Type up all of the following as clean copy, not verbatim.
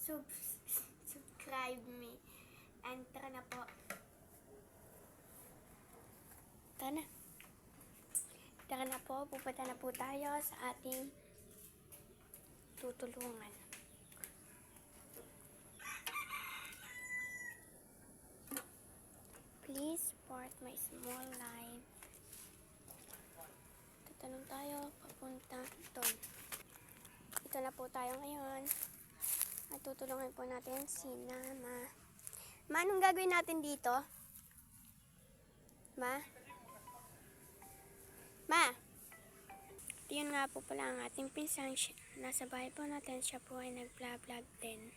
subscribe me. And tara na po. Tara na po, pupunta na po tayo sa ating tutulungan. Please support my small line. Tatanong tayo, papunta doon. Ito na po tayo ngayon. At tutulungan po natin si Mama. Ma, anong gagawin natin dito? Ma? Ma? Yun nga po pala ang ating pinsan. Nasa bahay po natin. Siya po ay nag-vlog din.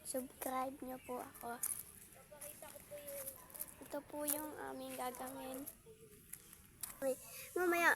Subscribe nyo po ako. Ito po yung aming gagawin. Mamaya,